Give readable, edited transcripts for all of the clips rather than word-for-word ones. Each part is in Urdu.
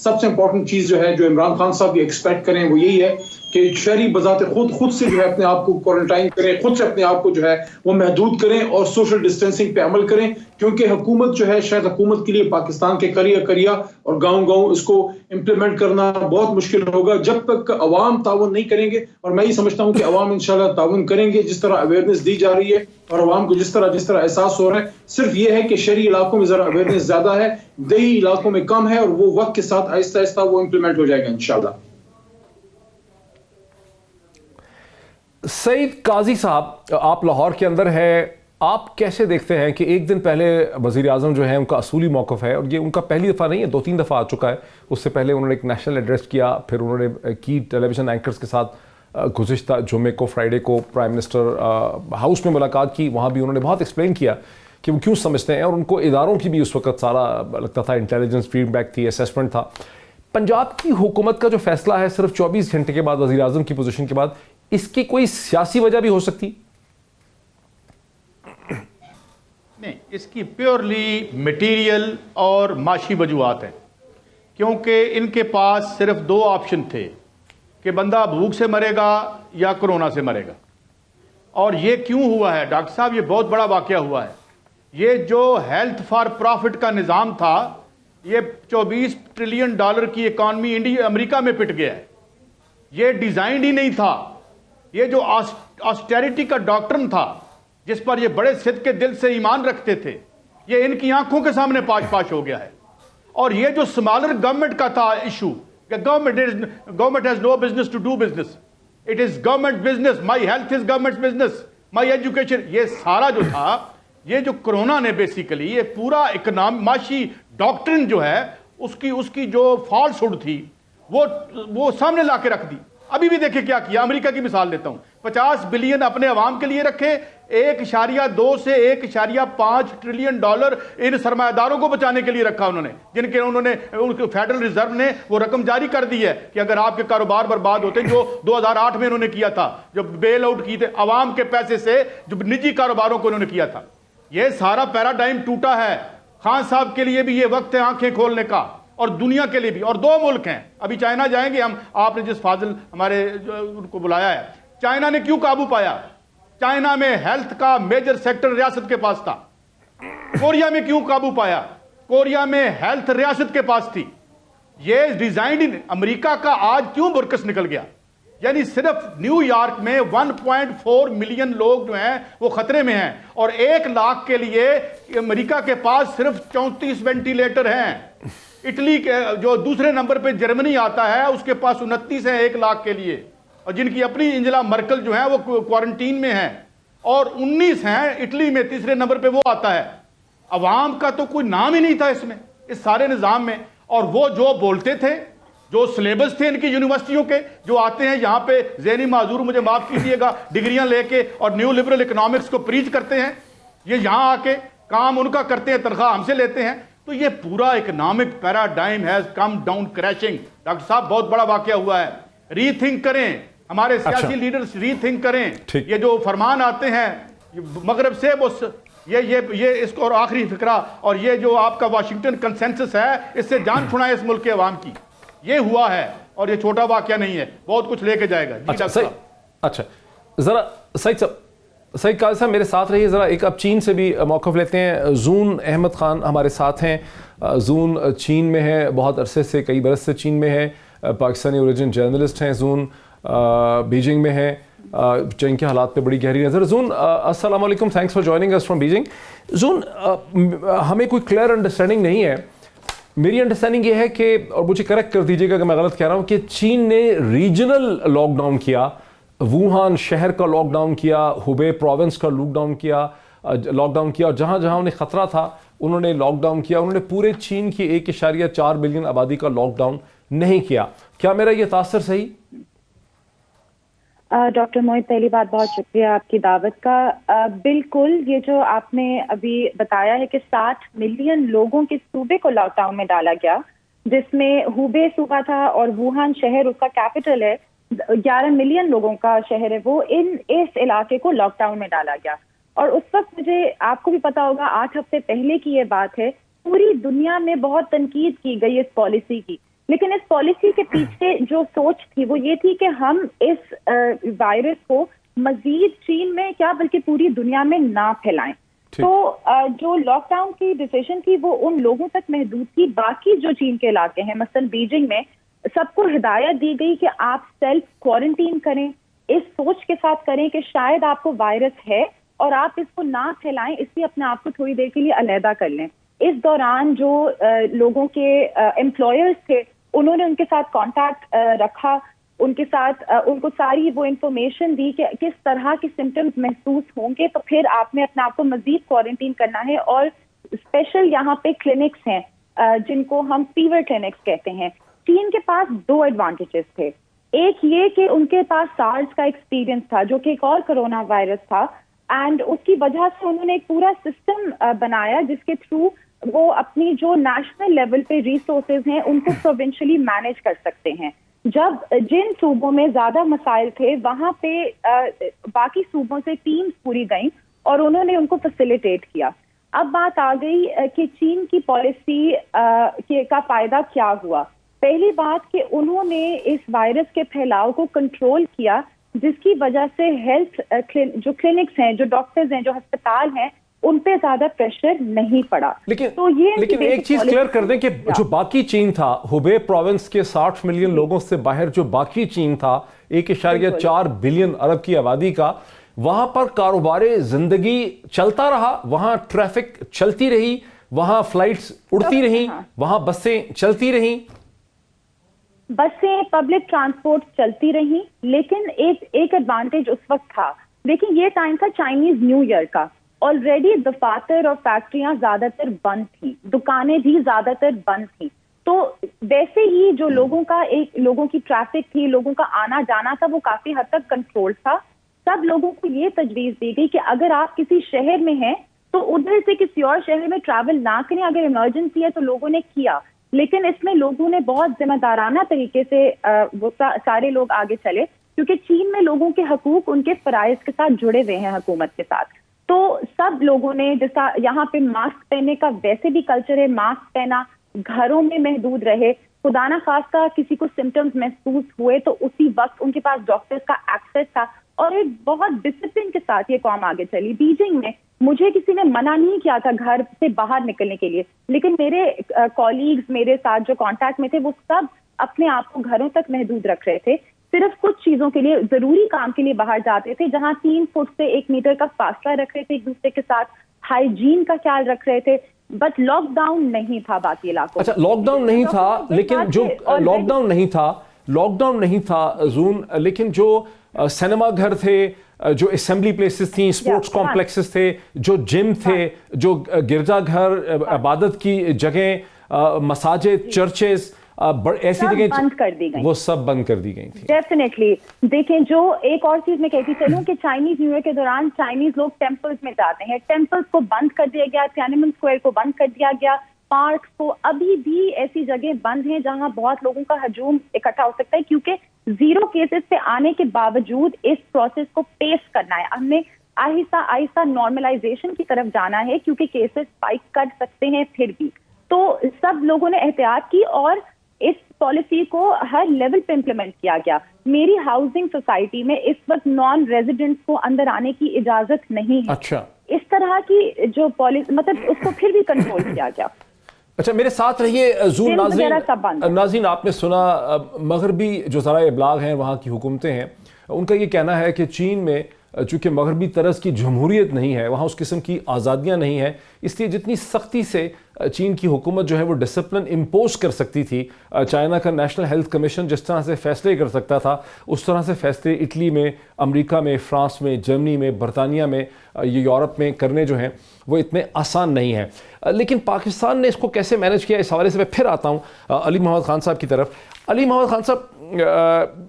سب سے امپورٹنٹ چیز جو ہے جو عمران خان صاحب یہ ایکسپیکٹ کریں وہ یہی ہے کہ شہری بذات خود سے جو ہے اپنے آپ کو کوارنٹائن کریں، خود سے اپنے آپ کو جو ہے وہ محدود کریں اور سوشل ڈسٹینسنگ پہ عمل کریں، کیونکہ حکومت جو ہے شاید حکومت کے لیے پاکستان کے کریا اور گاؤں اس کو امپلیمنٹ کرنا بہت مشکل ہوگا جب تک عوام تعاون نہیں کریں گے. اور میں یہ سمجھتا ہوں کہ عوام انشاءاللہ تعاون کریں گے، جس طرح اویئرنیس دی جا رہی ہے اور عوام کو جس طرح احساس ہو رہا ہے. صرف یہ ہے کہ شہری علاقوں میں ذرا اویئرنیس زیادہ ہے، دیہی علاقوں میں کم ہے، اور وہ وقت کے ساتھ آہستہ آہستہ وہ امپلیمنٹ ہو جائے گا انشاءاللہ. سعید قاضی صاحب، آپ لاہور کے اندر ہے، آپ کیسے دیکھتے ہیں کہ ایک دن پہلے وزیر اعظم جو ہے ان کا اصولی موقف ہے، اور یہ ان کا پہلی دفعہ نہیں ہے، 2-3 دفعہ آ چکا ہے. اس سے پہلے انہوں نے ایک نیشنل ایڈریس کیا، پھر انہوں نے کی ٹیلی ویژن اینکرز کے ساتھ گزشتہ جمعے کو فرائیڈے کو پرائم منسٹر ہاؤس میں ملاقات کی. وہاں بھی انہوں نے بہت ایکسپلین کیا کہ وہ کیوں سمجھتے ہیں، اور ان کو اداروں کی بھی اس وقت سارا لگتا تھا انٹیلیجنس فیڈ بیک تھی، اسیسمنٹ تھا. پنجاب کی حکومت کا جو فیصلہ ہے صرف 24 گھنٹے کے بعد وزیر اعظم کی پوزیشن کے بعد، اس کی کوئی سیاسی وجہ بھی ہو سکتی؟ نہیں، اس کی پیورلی میٹیریل اور معاشی وجوہات ہیں، کیونکہ ان کے پاس صرف 2 آپشن تھے کہ بندہ بھوک سے مرے گا یا کرونا سے مرے گا. اور یہ کیوں ہوا ہے ڈاکٹر صاحب؟ یہ بہت بڑا واقعہ ہوا ہے. یہ جو ہیلتھ فار پروفٹ کا نظام تھا، یہ $24 ٹریلین کی اکانومی امریکہ میں پٹ گیا ہے. یہ ڈیزائنڈ ہی نہیں تھا. یہ جو آسٹیریٹی کا ڈاکٹرن تھا، جس پر یہ بڑے صدق کے دل سے ایمان رکھتے تھے، یہ ان کی آنکھوں کے سامنے پاش ہو گیا ہے. اور یہ جو سمالر گورنمنٹ کا تھا ایشو کہ government has no business to do business, it is government business, my health is government business, my education, یہ سارا جو تھا، یہ جو کرونا نے بیسیکلی یہ پورا معاشی ڈاکٹرن جو ہے اس کی جو فالس ہوڈ تھی وہ سامنے لا کے رکھ دی. ابھی بھی دیکھیں کیا کیا. امریکہ کی مثال دیتا ہوں، 50 بلین اپنے عوام کے لیے رکھے، 1.2 سے 1.5 ٹریلین ڈالر ان سرمایہ داروں کو بچانے کے لیے رکھا انہوں نے، جن کے انہوں نے فیڈرل ریزرو نے وہ رقم جاری کر دی ہے کہ اگر آپ کے کاروبار برباد ہوتے، جو 2008 میں انہوں نے کیا تھا، جو بیل آؤٹ کی تھے عوام کے پیسے سے، جو نجی کاروباروں کو انہوں نے کیا تھا. یہ سارا پیراڈائم ٹوٹا ہے. خان صاحب کے لیے بھی یہ وقت ہے آنکھیں کھولنے کا، اور دنیا کے لیے بھی. اور 2 ملک ہیں، ابھی چائنا جائیں گے ہم. آپ نے جس فاضل ہمارے ان کو بلایا ہے، چائنا نے کیوں قابو پایا؟ چائنا میں ہیلتھ کا میجر سیکٹر ریاست کے پاس تھا. کوریا میں کیوں قابو پایا؟ کوریا میں ہیلتھ ریاست کے پاس تھی. یہ ڈیزائنڈ امریکہ کا آج کیوں برکس نکل گیا؟ یعنی صرف نیو یارک میں 1.4 ملین لوگ جو ہیں وہ خطرے میں ہیں، اور 1 لاکھ کے لیے امریکہ کے پاس صرف 34 وینٹیلیٹر ہیں. اٹلی کے جو دوسرے نمبر پہ جرمنی آتا ہے، اس کے پاس 29 ہیں 1 لاکھ کے لیے، اور جن کی اپنی انجلا مرکل جو ہیں وہ کوارنٹین میں ہیں، اور 19 ہیں اٹلی میں تیسرے نمبر پہ وہ آتا ہے. عوام کا تو کوئی نام ہی نہیں تھا اس میں، اس سارے نظام میں. اور وہ جو بولتے تھے، جو سلیبس تھے ان کی یونیورسٹیوں کے، جو آتے ہیں یہاں پہ ذہنی معذور مجھے معاف کیجیے گا، ڈگریاں لے کے اور نیو لبرل اکنامکس کو پریچ کرتے ہیں، یہ یہاں آ کے کام ان کا کرتے ہیں، تنخواہ ہم سے لیتے ہیں. تو یہ پورا economic paradigm has come down crashing. Doctor صاحب بہت بڑا واقعہ ہوا ہے. ری تھنک کریں، ہمارے سیاسی لیڈرز ری تھنک کریں. یہ جو فرمان آتے ہیں مغرب سے، یہ اس کو، اور آخری فقرہ، اور یہ جو آپ کا واشنگٹن کنسنسس ہے، اس سے جان چھڑائیں اس ملک کے عوام کی. یہ ہوا ہے، اور یہ چھوٹا واقعہ نہیں ہے، بہت کچھ لے کے جائے گا. اچھا ذرا سعید قاضی صاحب میرے ساتھ رہیے ذرا. ایک اب چین سے بھی موقف لیتے ہیں. زون احمد خان ہمارے ساتھ ہیں. زون چین میں ہے، بہت عرصے سے، کئی برس سے چین میں ہے، پاکستانی اوریجن جرنلسٹ ہیں. زون بیجنگ میں ہے، چین کے حالات پہ بڑی گہری نظر. زون السلام علیکم، thanks for joining us from Beijing. Zoon ہمیں کوئی کلیئر انڈرسٹینڈنگ نہیں ہے. میری انڈرسٹینڈنگ یہ ہے کہ، اور مجھے کریکٹ کر دیجیے گا کہ میں غلط کہہ رہا ہوں، کہ چین نے ریجنل لاک ڈاؤن کیا، ووہان شہر کا لاک ڈاؤن کیا، ہوبے پروونس کا لاک ڈاؤن کیا، اور جہاں جہاں انہیں خطرہ تھا انہوں نے لاک ڈاؤن کیا. انہوں نے پورے چین کی 1.4 بلین آبادی کا لاک ڈاؤن نہیں کیا. کیا میرا یہ تاثر صحیح؟ ڈاکٹر موہد، پہلی بات بہت شکریہ آپ کی دعوت کا. بالکل، یہ جو آپ نے ابھی بتایا ہے کہ 60 ملین لوگوں کے صوبے کو لاک ڈاؤن میں ڈالا گیا، جس میں ہوبے صوبہ تھا اور ووہان شہر اس کا کیپٹل ہے، 11 ملین لوگوں کا شہر ہے وہ، اس علاقے کو لاک ڈاؤن میں ڈالا گیا. اور اس وقت مجھے، آپ کو بھی پتا ہوگا، 8 ہفتے پہلے کی یہ بات ہے، پوری دنیا میں بہت تنقید کی گئی اس پالیسی کی لیکن اس پالیسی کے پیچھے جو سوچ تھی وہ یہ تھی کہ ہم اس وائرس کو مزید چین میں کیا بلکہ پوری دنیا میں نہ پھیلائیں. تو جو لاک ڈاؤن کی ڈیسیژن تھی وہ ان لوگوں تک محدود تھی. باقی جو چین کے علاقے ہیں مثلاً بیجنگ میں سب کو ہدایت دی گئی کہ آپ سیلف کوارنٹین کریں, اس سوچ کے ساتھ کریں کہ شاید آپ کو وائرس ہے اور آپ اس کو نہ پھیلائیں, اس لیے اپنے آپ کو تھوڑی دیر کے لیے علیحدہ کر لیں. اس دوران جو لوگوں کے امپلائرز تھے انہوں نے ان کے ساتھ کانٹیکٹ رکھا, ان کے ساتھ ان کو ساری وہ انفارمیشن دی کہ کس طرح کے سمٹمز محسوس ہوں گے, تو پھر آپ نے اپنے آپ کو مزید کوارنٹین کرنا ہے. اور اسپیشل یہاں پہ کلینکس ہیں جن کو ہم فیور کلینکس کہتے ہیں. چین کے پاس 2 ایڈوانٹیجز تھے. ایک یہ کہ ان کے پاس سارس کا ایکسپیرینس تھا جو کہ ایک اور کرونا وائرس تھا, اینڈ اس کی وجہ سے انہوں نے ایک پورا سسٹم بنایا جس کے تھرو وہ اپنی جو نیشنل لیول پہ ریسورسز ہیں ان کو پروونشلی مینیج کر سکتے ہیں. جب جن صوبوں میں زیادہ مسائل تھے وہاں پہ باقی صوبوں سے ٹیمز پوری گئیں اور انہوں نے ان کو فیسیلیٹیٹ کیا. اب بات آ گئی کہ چین کی پالیسی کا فائدہ کیا ہوا. پہلی بات کہ انہوں نے اس وائرس کے پھیلاؤ کو کنٹرول کیا, جس کی وجہ سے ہیلتھ جو کلینکس ہیں, جو ڈاکٹرز ہیں, جو ہسپتال ہیں, ان پہ زیادہ پریشر نہیں پڑا. لیکن ایک چیز کلیئر کر دیں کہ جو باقی چین تھا, ہوبے پروونس کے 60 ملین لوگوں سے باہر جو باقی چین تھا 1.4 بلین ارب کی آبادی کا, وہاں پر کاروبار زندگی چلتا رہا, وہاں ٹریفک چلتی رہی, وہاں فلائٹس اڑتی رہیں, وہاں بسیں چلتی رہیں, بسیں پبلک ٹرانسپورٹ چلتی رہیں. لیکن ایک ایڈوانٹیج اس وقت تھا, دیکھیں یہ ٹائم تھا چائنیز نیو ایئر کا, آلریڈی دفاتر اور فیکٹریاں زیادہ تر بند تھیں, دکانیں بھی زیادہ تر بند تھیں. تو ویسے ہی جو لوگوں کی ٹریفک تھی, لوگوں کا آنا جانا تھا, وہ کافی حد تک کنٹرول تھا. سب لوگوں کو یہ تجویز دی گئی کہ اگر آپ کسی شہر میں ہیں تو ادھر سے کسی اور شہر میں ٹریول نہ کریں, اگر ایمرجنسی ہے تو لوگوں نے کیا. لیکن اس میں لوگوں نے بہت ذمہ دارانہ طریقے سے وہ سارے لوگ آگے چلے, کیونکہ چین میں لوگوں کے حقوق ان کے فرائض کے ساتھ جڑے ہوئے ہیں حکومت کے ساتھ. تو سب لوگوں نے, جیسا یہاں پہ ماسک پہننے کا ویسے بھی کلچر ہے, ماسک پہنا, گھروں میں محدود رہے, خدا نہ خواستہ کسی کو سمٹمز محسوس ہوئے تو اسی وقت ان کے پاس ڈاکٹرز کا ایکسیس تھا, اور ایک بہت ڈسپلن کے ساتھ یہ قوم آگے چلی. بیجنگ میں مجھے کسی نے منع نہیں کیا تھا گھر سے باہر نکلنے کے لیے, لیکن میرے کولیگز میرے ساتھ جو کانٹیکٹ میں تھے وہ سب اپنے آپ کو گھروں تک محدود رکھ رہے تھے. صرف کچھ چیزوں کے لیے, ضروری کام کے لیے باہر جاتے تھے, جہاں 3 فٹ سے 1 میٹر کا فاصلہ رکھ رہے تھے ایک دوسرے کے ساتھ, ہائیجین کا خیال رکھ رہے تھے. بٹ لاک ڈاؤن نہیں تھا باقی علاقوں. اچھا, لاک ڈاؤن نہیں تھا, لیکن جو لاک ڈاؤن نہیں تھا زون, لیکن جو سینما گھر تھے, جو اسمبلی پلیسز تھیں, اسپورٹس کمپلیکسز تھے, جو جم تھے, جو گرجا گھر, عبادت کی جگہیں, مساجد, چرچز, ایسی جگہیں بند کر دی گئی, وہ سب بند کر دی گئی تھی. ڈیفینیٹلی. دیکھیں, جو ایک اور چیز میں کہتی چلوں کہ چائنیز نیو ایئر کے دوران چائنیز لوگ ٹیمپلز میں جاتے ہیں, ٹیمپلز کو بند کر دیا گیا, تیانمن اسکوائر کو بند کر دیا گیا, پارکس کو. ابھی بھی ایسی جگہ بند ہیں جہاں بہت لوگوں کا ہجوم اکٹھا ہو سکتا ہے, کیونکہ 0 کیسز سے آنے کے باوجود اس پروسیس کو پیش کرنا ہے. ہم نے آہستہ آہستہ نارملائزیشن کی طرف جانا ہے, کیونکہ کیسز اسپائک کر سکتے ہیں پھر بھی. تو سب لوگوں نے احتیاط کی اور اس پالیسی کو ہر لیول پہ امپلیمنٹ کیا گیا. میری ہاؤسنگ سوسائٹی میں اس وقت نان ریزیڈنٹس کو اندر آنے کی اجازت نہیں ہے. اچھا, اس طرح کی جو پالیسی, مطلب اس کو پھر بھی کنٹرول کیا گیا. اچھا, میرے ساتھ رہیے زون. ناظرین, آپ نے سنا مغربی جو ذرائع ابلاغ ہیں, وہاں کی حکومتیں ہیں, ان کا یہ کہنا ہے کہ چین میں چونکہ مغربی طرز کی جمہوریت نہیں ہے, وہاں اس قسم کی آزادیاں نہیں ہیں, اس لیے جتنی سختی سے چین کی حکومت جو ہے وہ ڈسپلن امپوز کر سکتی تھی, چائنا کا نیشنل ہیلتھ کمیشن جس طرح سے فیصلے کر سکتا تھا, اس طرح سے فیصلے اٹلی میں, امریکہ میں, فرانس میں, جرمنی میں, برطانیہ میں, یورپ میں کرنے جو ہیں وہ اتنے آسان نہیں ہیں. لیکن پاکستان نے اس کو کیسے مینج کیا, اس حوالے سے میں پھر آتا ہوں علی محمد خان صاحب کی طرف. علی محمد خان صاحب,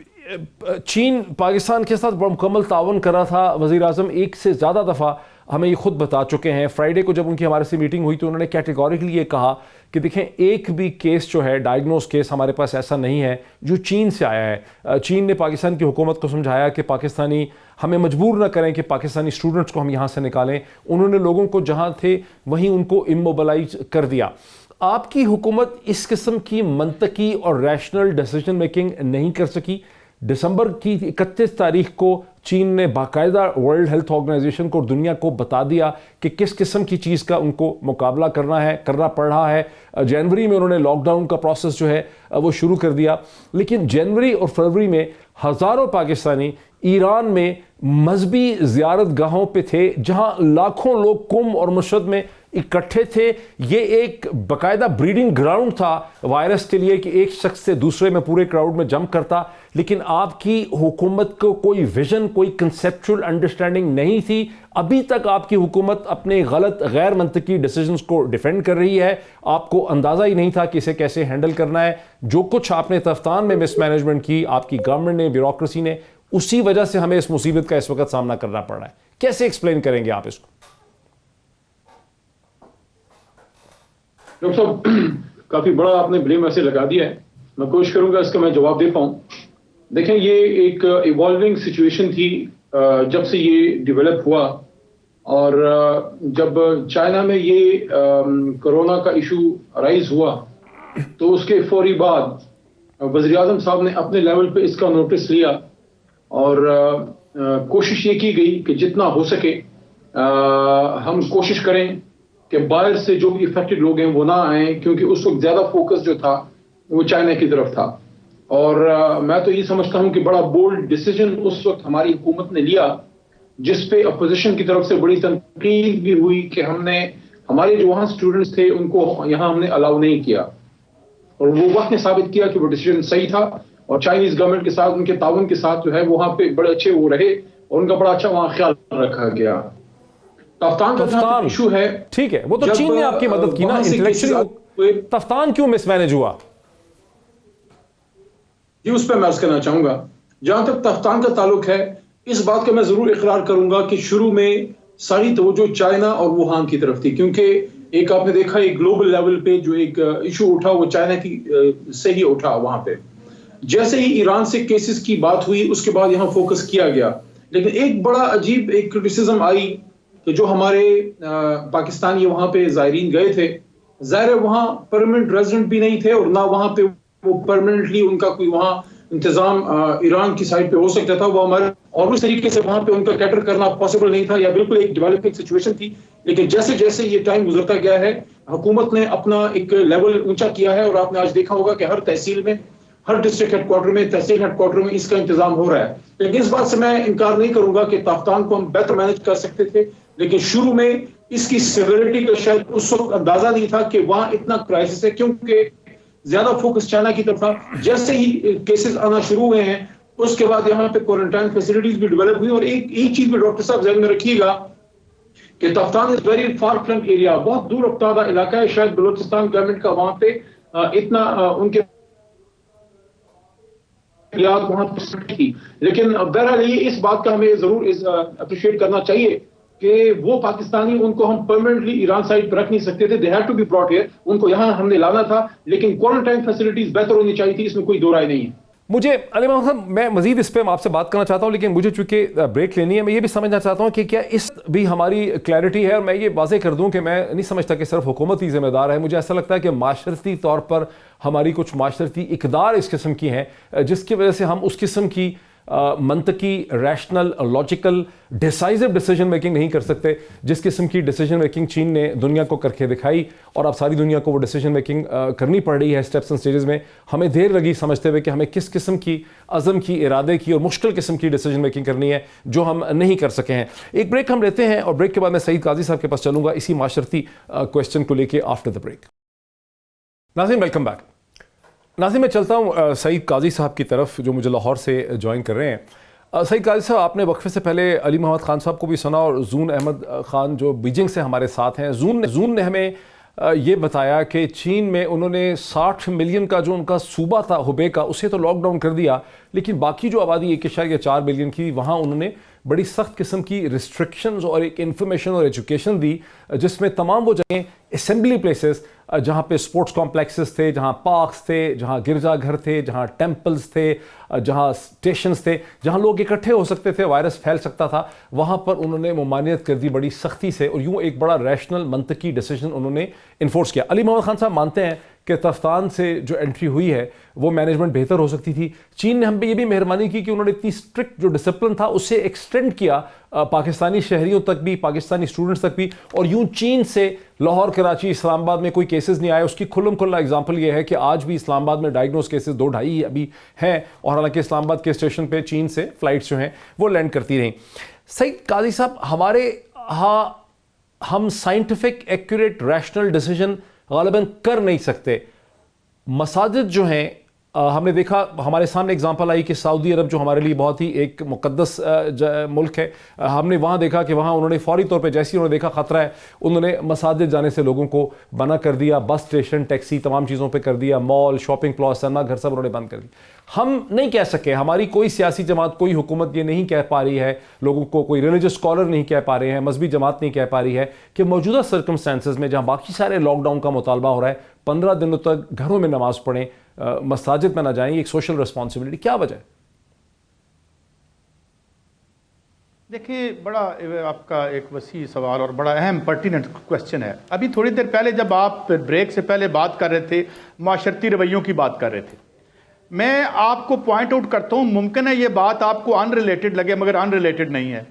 چین پاکستان کے ساتھ بڑا مکمل تعاون کر رہا تھا. وزیر اعظم ایک سے زیادہ دفعہ ہمیں یہ خود بتا چکے ہیں. فرائیڈے کو جب ان کی ہمارے سے میٹنگ ہوئی تو انہوں نے کیٹیگوریکلی یہ کہا کہ دیکھیں, ایک بھی کیس جو ہے ڈائیگنوز کیس ہمارے پاس ایسا نہیں ہے جو چین سے آیا ہے. چین نے پاکستان کی حکومت کو سمجھایا کہ پاکستانی ہمیں مجبور نہ کریں کہ پاکستانی اسٹوڈنٹس کو ہم یہاں سے نکالیں. انہوں نے لوگوں کو جہاں تھے وہیں ان کو اموبلائز کر دیا. آپ کی حکومت اس قسم کی منطقی اور ریشنل ڈیسیجن میکنگ نہیں کر سکی؟ دسمبر کی 31 تاریخ کو چین نے باقاعدہ ورلڈ ہیلتھ آرگنائزیشن کو اور دنیا کو بتا دیا کہ کس قسم کی چیز کا ان کو مقابلہ کرنا پڑ رہا ہے. جنوری میں انہوں نے لاک ڈاؤن کا پروسیس جو ہے وہ شروع کر دیا. لیکن جنوری اور فروری میں ہزاروں پاکستانی ایران میں مذہبی زیارت گاہوں پہ تھے جہاں لاکھوں لوگ کم اور مشہد میں اکٹھے تھے. یہ ایک باقاعدہ بریڈنگ گراؤنڈ تھا وائرس کے لیے کہ ایک شخص سے دوسرے میں پورے کراؤڈ میں جمپ کرتا. لیکن آپ کی حکومت کو کوئی ویژن، کوئی کنسیپچول انڈرسٹینڈنگ نہیں تھی. ابھی تک آپ کی حکومت اپنے غلط غیر منطقی ڈیسیجنز کو ڈیفینڈ کر رہی ہے. آپ کو اندازہ ہی نہیں تھا کہ اسے کیسے ہینڈل کرنا ہے. جو کچھ آپ نے تفتان میں مس مینجمنٹ کی، آپ کی گورنمنٹ نے، بیوروکریسی نے، اسی وجہ سے ہمیں اس مصیبت کا اس وقت سامنا کرنا پڑ رہا ہے. کیسے ایکسپلین کریں گے آپ اس کو؟ ڈاکٹر صاحب کافی بڑا آپ نے بلیم ایسے لگا دیا ہے. میں کوشش کروں گا اس کا میں جواب دے پاؤں. دیکھیں یہ ایک ایوالونگ سچویشن تھی جب سے یہ ڈیولپ ہوا، اور جب چائنا میں یہ کرونا کا ایشو رائز ہوا تو اس کے فوری بعد وزیر اعظم صاحب نے اپنے لیول پہ اس کا نوٹس لیا اور کوشش یہ کی گئی کہ جتنا ہو سکے ہم کوشش کریں کہ باہر سے جو بھی افیکٹڈ لوگ ہیں وہ نہ آئیں، کیونکہ اس وقت زیادہ فوکس جو تھا وہ چائنا کی طرف تھا. اور میں تو یہ سمجھتا ہوں کہ بڑا بولڈ ڈیسیجن اس وقت ہماری حکومت نے لیا، جس پہ اپوزیشن کی طرف سے بڑی تنقید بھی ہوئی کہ ہم نے ہمارے جو وہاں اسٹوڈنٹس تھے ان کو یہاں ہم نے الاؤ نہیں کیا. اور وہ وقت نے ثابت کیا کہ وہ ڈیسیجن صحیح تھا، اور چائنیز گورنمنٹ کے ساتھ ان کے تعاون کے ساتھ جو ہے وہاں پہ بڑے اچھے وہ رہے اور ان کا بڑا اچھا وہاں خیال رکھا گیا. تفتان کا ایشو ہے، ٹھیک ہے، وہ تو چین نے آپ کی مدد کی نا انٹلیکچولی. تفتان کیوں مس مینج ہوا؟ جی اس پہ میں عرض کرنا چاہوں گا. جہاں تک تفتان کا تعلق ہے، اس بات کا میں ضرور اقرار کروں گا کہ شروع میں ساری توجہ چائنا اور ووہان کی طرف تھی، کیونکہ ایک آپ نے دیکھا ایک گلوبل لیول پہ جو ایک ایشو اٹھا وہ چائنا کی سے ہی اٹھا. وہاں پہ جیسے ہی ایران سے کیسز کی بات ہوئی اس کے بعد یہاں فوکس کیا گیا. لیکن ایک بڑا عجیب ایک کرٹیسزم آئی کہ جو ہمارے پاکستانی وہاں پہ زائرین گئے تھے، ظاہر وہاں پرماننٹ ریزیڈنٹ بھی نہیں تھے اور نہ وہاں پہ وہ پرماننٹلی ان کا کوئی وہاں انتظام ایران کی سائڈ پہ ہو سکتا تھا. وہ ہمارے اور اس طریقے سے وہاں پہ ان کا کیٹر کرنا پاسبل نہیں تھا، یا بالکل ایک ڈیولپنگ سچویشن تھی. لیکن جیسے جیسے یہ ٹائم گزرتا گیا ہے، حکومت نے اپنا ایک لیول اونچا کیا ہے، اور آپ نے آج دیکھا ہوگا کہ ہر تحصیل میں، ہر ڈسٹرکٹ ہیڈ کوارٹر میں، تحصیل ہیڈ کوارٹر میں اس کا انتظام ہو رہا ہے. لیکن اس بات سے میں انکار نہیں کروں گا کہ تافتان کو ہم بہتر مینج کر سکتے تھے، لیکن شروع میں اس کی سیویرٹی کا شاید اس وقت اندازہ نہیں تھا کہ وہاں اتنا کرائسس ہے، کیونکہ زیادہ فوکس چائنا کی طرف تھا. جیسے ہی کیسز آنا شروع ہوئے ہیں اس کے بعد یہاں پہ کوارنٹائن فیسلٹیز بھی ڈیولپ ہوئی. اور ایک چیز بھی ڈاکٹر صاحب ذہن میں رکھیے گا کہ Taftan is very for filling area, بہت دور افتادہ علاقہ ہے. شاید بلوچستان گورنمنٹ کا وہاں پہ اتنا ان کے وہاں تھی. لیکن بہرحال یہ اس بات کا ہمیں ضرور اپریشیٹ کرنا چاہیے کہ وہ پاکستانی ان کو ہم پرماننٹلی ایران سائڈ پہ رکھ نہیں سکتے تھے. The head to be brought here, ان کو یہاں ہم نے لانا تھا. لیکن کوارنٹائن فیسلٹیز بہتر ہونی چاہیے تھی، اس میں کوئی دو رائے نہیں ہے. مجھے علی محمد صاحب، میں مزید اس پہ آپ سے بات کرنا چاہتا ہوں، لیکن مجھے چونکہ بریک لینی ہے، میں یہ بھی سمجھنا چاہتا ہوں کہ کیا اس بھی ہماری کلیئرٹی ہے. اور میں یہ واضح کر دوں کہ میں نہیں سمجھتا کہ صرف حکومت ہی ذمہ دار ہے. مجھے ایسا لگتا ہے کہ معاشرتی طور پر ہماری کچھ معاشرتی اقدار اس قسم کی ہیں جس کی وجہ سے ہم اس قسم کی منطقی، ریشنل، لاجیکل، ڈیسائزو ڈیسیجن میکنگ نہیں کر سکتے جس قسم کی ڈیسیجن میکنگ چین نے دنیا کو کر کے دکھائی. اور اب ساری دنیا کو وہ ڈیسیجن میکنگ کرنی پڑ رہی ہے اسٹیپس اینڈ سٹیجز میں. ہمیں دیر لگی سمجھتے ہوئے کہ ہمیں کس قسم کی عزم کی، ارادے کی اور مشکل قسم کی ڈیسیجن میکنگ کرنی ہے جو ہم نہیں کر سکے ہیں. ایک بریک ہم لیتے ہیں اور بریک کے بعد میں سعید قاضی صاحب کے پاس چلوں گا اسی معاشرتی کویسچن کو لے کے آفٹر دا بریک. ناظرین ویلکم بیک. ناظرین میں چلتا ہوں سعید قاضی صاحب کی طرف جو مجھے لاہور سے جوائن کر رہے ہیں. سعید قاضی صاحب، آپ نے وقفے سے پہلے علی محمد خان صاحب کو بھی سنا اور زون احمد خان جو بیجنگ سے ہمارے ساتھ ہیں. زون نے ہمیں یہ بتایا کہ چین میں انہوں نے 60 ملین کا جو ان کا صوبہ تھا ہوبے کا، اسے تو لاک ڈاؤن کر دیا، لیکن باقی جو آبادی 1.4 ملین کی، وہاں انہوں نے بڑی سخت قسم کی ریسٹرکشنز اور ایک انفارمیشن اور ایجوکیشن دی جس میں تمام وہ جگہیں اسمبلی پلیسز جہاں پہ سپورٹس کمپلیکسز تھے, جہاں پارکس تھے, جہاں گرجا گھر تھے, جہاں ٹیمپلز تھے, جہاں اسٹیشنز تھے, جہاں لوگ اکٹھے ہو سکتے تھے, وائرس پھیل سکتا تھا, وہاں پر انہوں نے ممانعت کر دی بڑی سختی سے, اور یوں ایک بڑا ریشنل منطقی ڈیسیجن انہوں نے انفورس کیا. علی محمد خان صاحب مانتے ہیں کہ تفتان سے جو انٹری ہوئی ہے وہ مینجمنٹ بہتر ہو سکتی تھی. چین نے ہم پہ یہ بھی مہربانی کی کہ انہوں نے اتنی اسٹرکٹ جو ڈسپلن تھا اسے ایکسٹینڈ کیا پاکستانی شہریوں تک بھی, پاکستانی اسٹوڈنٹس تک بھی, اور یوں چین سے لاہور, کراچی, اسلام آباد میں کوئی کیسز نہیں آئے. اس کی کھلم کھلا اگزامپل یہ ہے کہ آج بھی اسلام آباد میں ڈائگنوز کیسز 2-2.5 ابھی ہیں, اور حالانکہ اسلام آباد کے اسٹیشن پہ چین سے فلائٹس جو ہیں وہ لینڈ کرتی رہیں. سعید قاضی صاحب, ہمارے ہاں ہم سائنٹیفک ایکوریٹ ریشنل ڈیسیجن غالباً کر نہیں سکتے. مساجد جو ہیں, ہم نے دیکھا, ہمارے سامنے اگزامپل آئی کہ سعودی عرب جو ہمارے لیے بہت ہی ایک مقدس ملک ہے, ہم نے وہاں دیکھا کہ وہاں انہوں نے فوری طور پہ جیسے انہوں نے دیکھا خطرہ ہے انہوں نے مساجد جانے سے لوگوں کو منع کر دیا, بس اسٹیشن, ٹیکسی, تمام چیزوں پہ کر دیا, مال, شاپنگ پلاس, سنیما گھر سب انہوں نے بند کر دی. ہم نہیں کہہ سکے, ہماری کوئی سیاسی جماعت, کوئی حکومت یہ نہیں کہہ پا رہی ہے لوگوں کو, کوئی ریلیجس اسکالر نہیں کہہ پا رہے ہیں, مذہبی جماعت نہیں کہہ پا رہی ہے کہ موجودہ سرکمسٹانسز میں جہاں باقی سارے لاک ڈاؤن کا مطالبہ ہو رہا ہے 15 دنوں تک گھروں میں نماز پڑھیں, مساجد میں نہ جائیں, یہ ایک سوشل ریسپانسبلٹی, کیا وجہ ہے؟ دیکھیں, بڑا آپ کا ایک وسیع سوال اور بڑا اہم پرٹیننٹ کوسچن ہے. ابھی تھوڑی دیر پہلے جب آپ بریک سے پہلے بات کر رہے تھے, معاشرتی رویوں کی بات کر رہے تھے, میں آپ کو پوائنٹ آؤٹ کرتا ہوں, ممکن ہے یہ بات آپ کو ان ریلیٹڈ لگے مگر ان ریلیٹڈ نہیں ہے.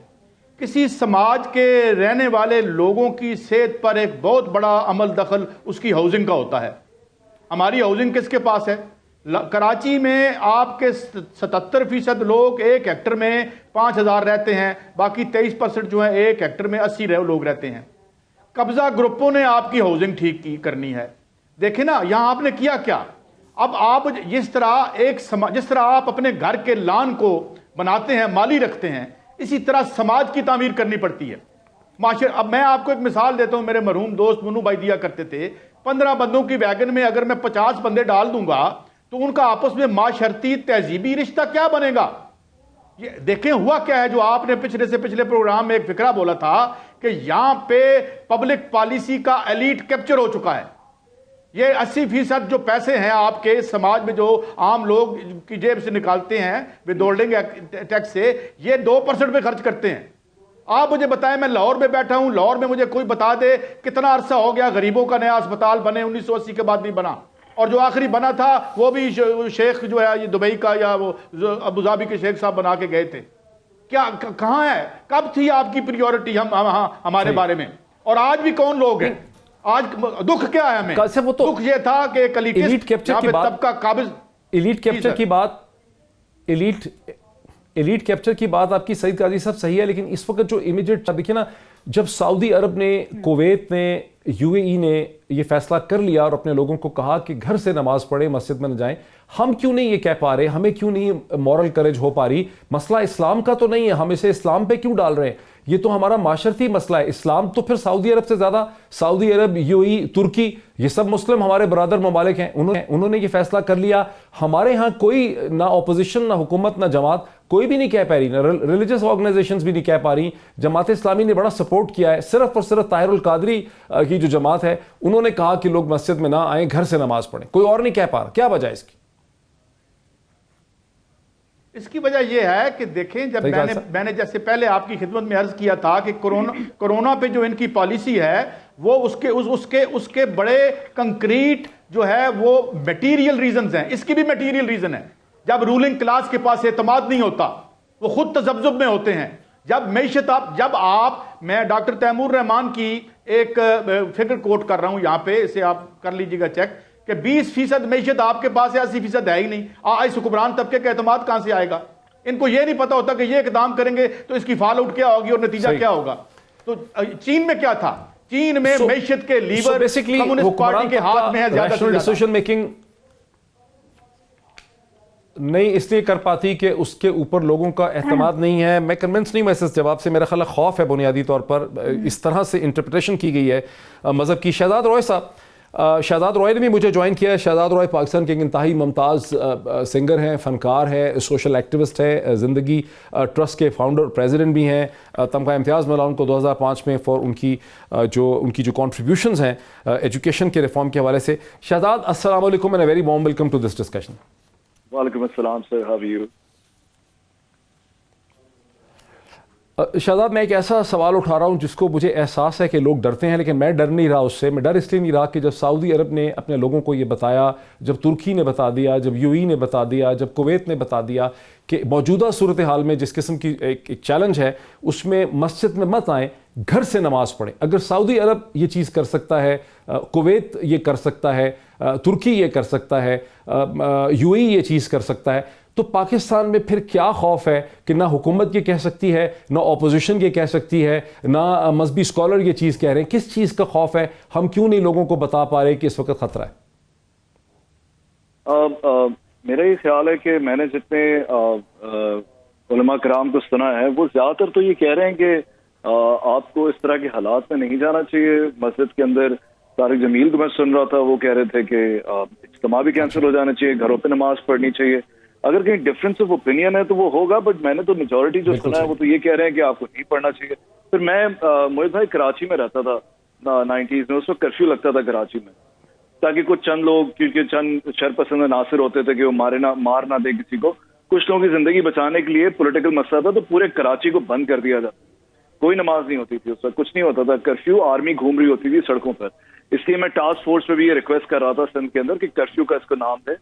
کسی سماج کے رہنے والے لوگوں کی صحت پر ایک بہت بڑا عمل دخل اس کی ہاؤسنگ کا ہوتا ہے. ہماری ہاؤسنگ کس کے پاس ہے؟ کراچی میں آپ کے 77% لوگ ایک ہیکٹر میں 5000 رہتے ہیں, باقی 23% جو ہیں ایک ہیکٹر میں 80 لوگ رہتے ہیں. قبضہ گروپوں نے آپ کی ہاؤسنگ ٹھیک کرنی ہے. دیکھیں نا یہاں آپ نے کیا کیا. اب آپ جس طرح آپ اپنے گھر کے لان کو بناتے ہیں, مالی رکھتے ہیں, اسی طرح سماج کی تعمیر کرنی پڑتی ہے. اب میں آپ کو ایک مثال دیتا ہوں, میرے مرحوم دوست منو بھائی دیا کرتے تھے, 15 بندوں کی ویگن میں اگر میں 50 بندے ڈال دوں گا تو ان کا آپس میں معاشرتی تہذیبی رشتہ کیا بنے گا؟ یہ دیکھیں ہوا کیا ہے, جو آپ نے پچھلے پروگرام میں ایک فقرہ بولا تھا کہ یہاں پہ پبلک پالیسی کا ایلیٹ کیپچر ہو چکا ہے. یہ 80% جو پیسے ہیں آپ کے سماج میں جو عام لوگ کی جیب سے نکالتے ہیں ود ہولڈنگ ٹیکس سے, یہ 2% پہ خرچ کرتے ہیں. آپ مجھے بتائیں, میں لاہور میں بیٹھا ہوں, لاہور میں مجھے کوئی بتا دے کتنا عرصہ ہو گیا غریبوں کا نیا اسپتال بنے, 1980 کے بعد نہیں بنا, اور جو آخری بنا تھا وہ بھی شیخ جو ہے یہ دبئی کا یا وہ ابو ظبی کے شیخ صاحب بنا کے گئے تھے. کیا کہاں ہے, کب تھی آپ کی پریورٹی ہمارے بارے میں؟ اور آج بھی کون لوگ ہیں؟ آج دکھ کیا ہے ہمیں؟ دکھ یہ تھا کہ ایلیٹ کیپچر کی بات آپ کی سعید قاضی صاحب صحیح ہے, لیکن اس وقت جو امیجیٹ دیکھیں نا, جب سعودی عرب نے, کویت نے, یو اے ای نے یہ فیصلہ کر لیا اور اپنے لوگوں کو کہا کہ گھر سے نماز پڑھیں, مسجد میں نہ جائیں, ہم کیوں نہیں یہ کہہ پا رہے, ہمیں کیوں نہیں مورل کریج ہو پا رہی؟ مسئلہ اسلام کا تو نہیں ہے, ہم اسے اسلام پہ کیوں ڈال رہے ہیں؟ یہ تو ہمارا معاشرتی مسئلہ ہے. اسلام تو پھر سعودی عرب سے زیادہ, سعودی عرب, یو اے ای, ترکی, یہ سب مسلم ہمارے برادر ممالک ہیں, انہوں نے یہ فیصلہ کر لیا. ہمارے ہاں کوئی نہ اپوزیشن, نہ حکومت, نہ جماعت, کوئی بھی نہیں کہہ پا رہی, نہ ریلیجس آرگنائزیشنز بھی نہیں کہہ پا رہی. جماعت اسلامی نے بڑا سپورٹ کیا ہے, صرف اور صرف طاہر القادری کی جو جماعت ہے انہوں نے کہا کہ لوگ مسجد میں نہ آئیں, گھر سے نماز پڑھیں, کوئی اور نہیں کہہ پا رہا. کیا وجہ ہے اس کی؟ اس کی وجہ یہ ہے کہ دیکھیں, جب میں نے جیسے پہلے آپ کی خدمت میں عرض کیا تھا کہ کرونا پہ جو ان کی پالیسی ہے وہ اس کے بڑے کنکریٹ جو ہے وہ میٹیریل ریزنز ہیں. اس کی بھی میٹیریل ریزن ہے. جب رولنگ کلاس کے پاس اعتماد نہیں ہوتا, وہ خود تذبذب میں ہوتے ہیں. جب معیشت میں ڈاکٹر تیمور رحمان کی ایک فگر کوٹ کر رہا ہوں یہاں پہ, اسے آپ کر لیجئے گا چیک, کہ 20% معیشت آپ کے پاس ہے, 80% ہے ہی نہیں. اس حکمران طبقے کا اعتماد کہاں سے آئے گا؟ ان کو یہ نہیں پتا ہوتا کہ یہ اقدام کریں گے تو اس کی فال آؤٹ کیا ہوگی اور نتیجہ کیا ہوگا. تو چین میں کیا تھا؟ چین میں معیشت کے لیور کمیونسٹ پارٹی کے ہاتھ میں ہے زیادہ سے ڈیسیژن میکنگ نہیں اس لیے کر پاتی کہ اس کے اوپر لوگوں کا اعتماد نہیں ہے. میں کنونس نہیں ہوں اس جواب سے, میرا خیال خوف ہے بنیادی طور پر, اس طرح سے انٹرپریٹیشن کی گئی ہے مذہب کی. شہزاد روئے صاحب, شہزاد رائے نے بھی مجھے جوائن کیا ہے. شہزاد رائے پاکستان کے ایک انتہائی ممتاز سنگر ہیں, فنکار ہیں, سوشل ایکٹیوسٹ ہے, زندگی ٹرسٹ کے فاؤنڈر پریزیڈنٹ بھی ہیں. تمغہ امتیاز ملا ان کو 2005 میں فار ان کی جو کنٹریبیوشنز ہیں ایجوکیشن کے ریفارم کے حوالے سے. شہزاد السلام علیکم and a very warm welcome to this discussion. وعلیکم السلام sir, how are you? Shahzad میں ایک ایسا سوال اٹھا رہا ہوں جس کو مجھے احساس ہے کہ لوگ ڈرتے ہیں, لیکن میں ڈر نہیں رہا اس سے. میں ڈر اس لیے نہیں رہا کہ جب سعودی عرب نے اپنے لوگوں کو یہ بتایا, جب ترکی نے بتا دیا, جب یو ای نے بتا دیا, جب کویت نے بتا دیا کہ موجودہ صورتحال میں جس قسم کی ایک چیلنج ہے اس میں مسجد میں مت آئیں, گھر سے نماز پڑھیں. اگر سعودی عرب یہ چیز کر سکتا ہے, کویت یہ کر سکتا ہے, ترکی یہ کر سکتا ہے, یو ای یہ چیز کر سکتا ہے, تو پاکستان میں پھر کیا خوف ہے کہ نہ حکومت یہ کہہ سکتی ہے, نہ اپوزیشن یہ کہہ سکتی ہے, نہ مذہبی اسکالر یہ چیز کہہ رہے ہیں؟ کس چیز کا خوف ہے؟ ہم کیوں نہیں لوگوں کو بتا پا رہے کہ اس وقت خطرہ ہے؟ میرا یہ خیال ہے کہ میں نے جتنے علماء کرام کو سنا ہے وہ زیادہ تر تو یہ کہہ رہے ہیں کہ آپ کو اس طرح کے حالات میں نہیں جانا چاہیے. مسجد کے اندر طارق جمیل کو میں سن رہا تھا, وہ کہہ رہے تھے کہ اجتماع بھی کینسل ہو جانا چاہیے, گھروں پہ نماز پڑھنی چاہیے. اگر کہیں ڈفرینس آف اوپینین ہے تو وہ ہوگا, بٹ میں نے تو میجورٹی جو سنا ہے وہ تو یہ کہہ رہے ہیں کہ آپ کو نہیں پڑھنا چاہیے. پھر میں موہد بھائی کراچی میں رہتا تھا 90s میں, اس وقت کرفیو لگتا تھا کراچی میں, تاکہ کچھ چند لوگ, کیونکہ چند شرپسند عناصر ہوتے تھے کہ وہ مار نہ دے کسی کو, کچھ لوگوں کی زندگی بچانے کے لیے پولیٹیکل مسئلہ تھا تو پورے کراچی کو بند کر دیا جاتا. کوئی نماز نہیں ہوتی تھی اس وقت, کچھ نہیں ہوتا تھا. کرفیو, آرمی گھوم رہی ہوتی تھی سڑکوں پر. اس لیے میں ٹاسک فورس پہ بھی یہ ریکویسٹ کر رہا تھا سندھ کے اندر کہ کرفیو کا اس کو نام دے,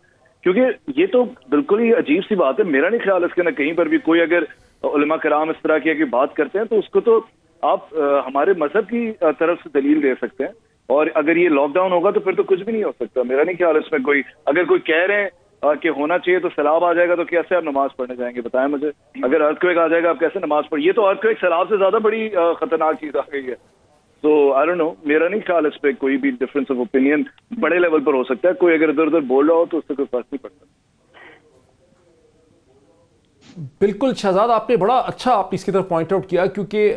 کیونکہ یہ تو بالکل ہی عجیب سی بات ہے. میرا نہیں خیال اس کے نہ کہیں پر بھی کوئی اگر علماء کرام اس طرح کی بات کرتے ہیں تو اس کو تو آپ ہمارے مذہب کی طرف سے دلیل دے سکتے ہیں, اور اگر یہ لاک ڈاؤن ہوگا تو پھر تو کچھ بھی نہیں ہو سکتا. میرا نہیں خیال اس میں کوئی, اگر کوئی کہہ رہے ہیں کہ ہونا چاہیے تو سیلاب آ جائے گا تو کیسے آپ نماز پڑھنے جائیں گے بتائیں مجھے؟ اگر ارتھکویک آ جائے گا آپ کیسے نماز پڑھ؟ یہ تو ارتھکویک سیلاب سے زیادہ بڑی خطرناک چیز آ گئی ہے. تو آئی ڈونٹ نو, میرا نہیں خیال اس پہ کوئی بھی ڈفرینس آف اوپینین بڑے لیول پر ہو سکتا ہے. کوئی اگر ادھر ادھر بول رہا ہو تو اس سے کوئی فرق نہیں پڑتا. بالکل شہزاد, آپ نے بڑا اچھا آپ اس کی طرف پوائنٹ آؤٹ کیا, کیونکہ